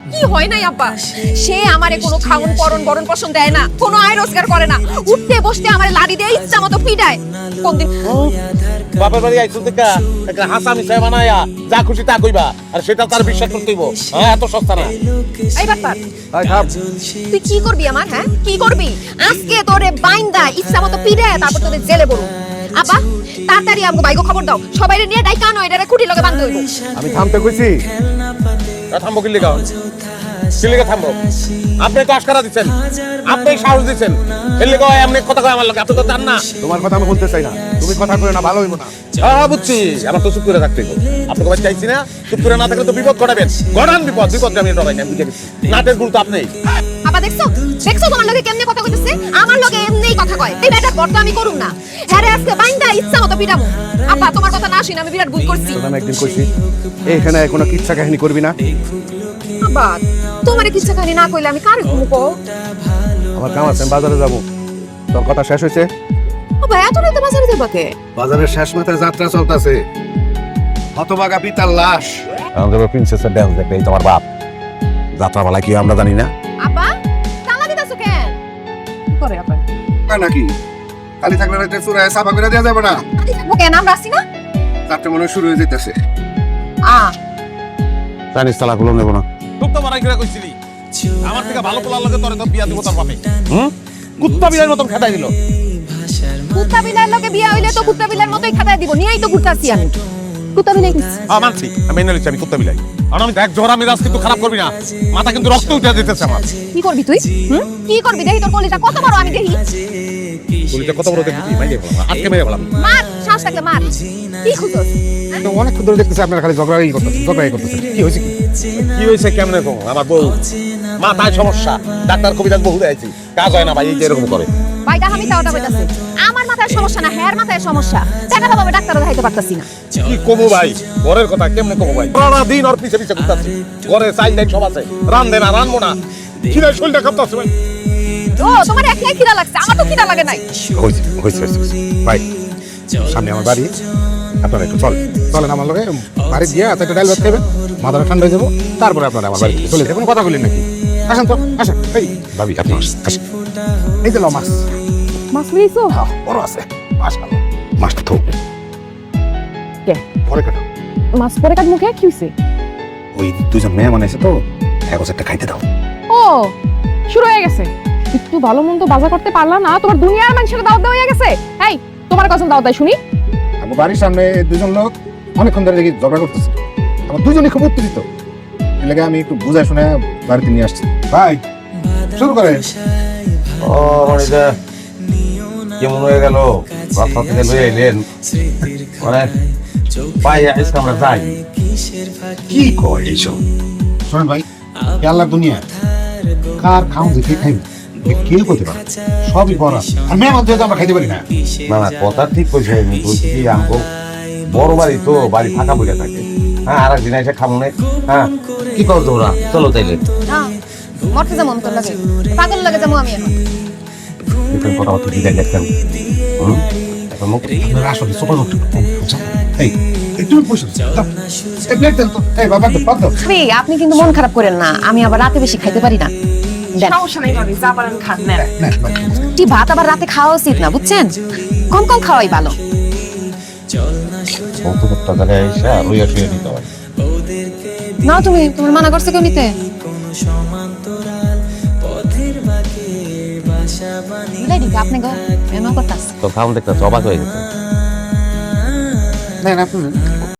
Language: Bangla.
কি হয় নাই আব্বা, সে আমারে কোনো খাওন পরন বরণ পোষণ দেয় না, কোনো আয় রোজগার করে না, উঠতে বসতে আমারে লাড়ি দিয়ে ইচ্ছা মতো পিটায়। কোনদিন বাপের বাড়ি আইছো দেখা একটা হাসামি সাহেব বানায়া যা খুশি তা কইবা, আর সেটা তার বিশ্বাস করতে হইব। হ্যাঁ, এত সস্তা না। এই বাপ্পা, ভাই খাপ তুই কি করবি আমার? হ্যাঁ কি করবি? আজকে তোরে বাইন্দা ইচ্ছা মতো পিটায় তারপর তোরে জেলে বড়। আব্বা তাড়াতাড়ি আমগো বাইগো খবর দাও, সবাইরে নিয়ে ডাইকা নয় এটারে খুঁটি লগে বাঁধতে হইব। আমি থামতে কইছি, থামবো কি লিগা? কি লিগা থামবো? আপনি তো আশকারা দিচ্ছেন, আপনি সাহস দিচ্ছেন, এর লিগা এমনি কথা কয় আমার লগে। আপনি তো জান না তোমার কথা আমি বলতে চাই না, তুমি কথা কইও না, ভালো হইব না। হ্যাঁ বুঝছি, আমার তো চুপ করে থাকতে হইব। আপনাকে ভাই চাইছি না, চুপ করে না থাকলে তো বিপদ ঘটাবেন। ঘটান বিপদ, বিপদ আমি ডরাই না, বুঝে গেছি। নাটের গুরুত্ব আপনি। আব্বা দেখছো দেখছো তোমার লগে কেমনে কথা কইতেছে? আমার লগে এমনিই কথা কয়। এই বেটা বড় আমি করুম না, হ্যাঁ রে আজকে বাইন্দা ইচ্ছা মতো পিটামু। আব্বা তোমার কথা না শুনে আমি বিরাট ভুল করছি। আমি একদিন কইছি এইখানে কোনো কিচ্ছা কাহিনী করবি না। আব্বা তোমারে কিচ্ছা কাহিনী না কইলে আমি কারে ঘুমো কও? আমার কাম আছে, আমি বাজারে যাবো। তোর কথা শেষ হয়েছে? আব্বা এত রাতে বাজারে যাবা কে? বাজারের শেষ মাথায় যাত্রা চলতেছে, হতভাগা পিতার লাশ। আমাদের প্রিন্সেসের ডান্স দেখবে, এই তোমার বাপ যাত্রা বলা কি আমরা জানি না? আব্বা তালা দিতাছো কেন? কি করে আব্বা? নাকি খালি থাকলে রাতে চুরায় সাফা করে দেওয়া যাবে না? আদি থাকবো কেন? আমরা আসি না? যাত্রা মনে হয় শুরু হয়ে যেতেছে। জানিস তালা গুলো নেব না। খুব তো মারাই করে কইছিলি, আমার থেকে ভালো পোলার লগে তোরে তো বিয়া দিব তোর বাপে। কুত্তা বিড়ার মতন খেদাই দিল। কুত্তা বিলার লগে বিয়া হইলে তো কুত্তা বিলার মতোই খাতায় দিব, নিয়েই তো ঘুরতাছি আমি। কুত্তা বিলাই কি? মানছি, আমি মেনে নিচ্ছি আমি কুত্তা বিলাই। আর আমি দেখ জোহরা মিরাজ কিন্তু খারাপ করবি না, মাথা কিন্তু রক্ত উঠে যেতেছে আমার। কি করবি তুই? কি করবি? দেখি তোর কলিটা কত বড় আমি দেখি। কলিটা কত বড় দেখবি? মাইরে বললাম, আজকে মেরে বললাম। মার, শ্বাস থাকলে মার। কি খুঁজছ? অনেক ধরে দেখতেছে আপনারা খালি ঝগড়াই করতেছে। কি হয়েছে? কি হয়েছে কেমনে কম? আমার বউ মাথায় সমস্যা, ডাক্তার কবিরাজ বহু দেখাইছি, কাজ হয় না ভাই, এই যে এরকম করে। ভাইটা আমি তাওটা কইতাছি, আমার মাথায় সমস্যা না, হ্যার মাথায় সমস্যা। টাকা পাবে ডাক্তারও দেখাইতে পারতাছি না। কি কমু ভাই, ঘরের কথা কেমনে কমু ভাই? সারা দিন ওর পিছে পিছে ঘুরতাছি, ঘরে চাইল নাই সব আছে, রান্ধে না রানবো না, খিদায় শরীরটা কাঁপতাছে ভাই। ও তোমার একলাই খিদা লাগছে, আমার তো খিদা লাগে নাই। হয়েছে ভাই, সামনে আমার বাড়ি, আপনারা একটু চলেন আমার লগে বাড়ি গিয়ে একটা ডাল ভাত খাবেন, মাথাটা ঠান্ডা হয়ে যাবো, তারপরে আপনারা আমার বাড়ি চলে যাবেন। কথা বললেন নাকি? আসেন তো, আসেন। এই ভাবি আপনি আসেন, এই যে লো মাছ। মাছ লইছো? বড় আছে মাছটা তো কে পরে কাটো। মাছ পরে কাট মুখে কি হইছে? ওই দুজন মেয়ে মানে এসে তো এক একটা খাইতে দাও। ও শুরু হয়ে গেছে, একটু ভালো মন্দ বাজার করতে পারলা না, তোমার দুনিয়ার মানুষের দাওয়াত দেওয়া হয়ে গেছে। এই তোমার কাছে দাওয়াত দেয় শুনি? আমার বাড়ির সামনে দুজন লোক অনেকক্ষণ ধরে দেখি ঝগড়া করতেছে, আমার দুজনই খুব উত্তেজিত। এর লাগে আমি একটু বুঝাই শুনে বাড়িতে নিয়ে আসছি। ভাই শুরু করে। ও এটা কেমন হয়ে গেল? বাসা থেকে লয়ে এলেন মানে পাই আজকে আমরা যাই। কি কয় এইসব? শোনেন ভাই, এ আল্লাহর দুনিয়া, কার খাউন দেখে খাইবে কেউ করতে পারে, সবই পড়া। আর মেয়ে মধ্যে তো আমরা খাইতে পারি না। না না, কথা ঠিক কইছে, আমি বলছি কি আমগো বড় বাড়ি তো, বাড়ি ফাঁকা বইটা থাকে। হ্যাঁ, আর একদিন এসে খাবো না। হ্যাঁ কি কর তোরা, চলো তাইলে। না মরতে যাবো আমি তোর লাগে, পাগল লাগে যাবো আমি এখন। এরকম কথাবার্তা দিতে দেখতেন। এখন মুখ আপনারা আসলে সুপার ডক্টর। এই তুমি বসে যাও, এই প্লেট দেন তো। এই বাবা তো পাত দাও। আরে আপনি কিন্তু মন খারাপ করেন না, আমি আবার রাতে বেশি খাইতে পারি না। সমস্যা নেই ভাবি, যা পারেন খান। নেন না ভাই, কি ভাত আবার রাতে খাওয়া উচিত না, বুঝছেন? কম কম খাওয়াই ভালো। কতটা জায়গায় এসে রইয়া শুয়ে দিতে হয়। না তুমি তোমার মানা করছে কেউ নিতে? আপনি গো এমন করতাস। তো খাওয়ান দেখতে অবাক হয়ে গেছে। না আপনি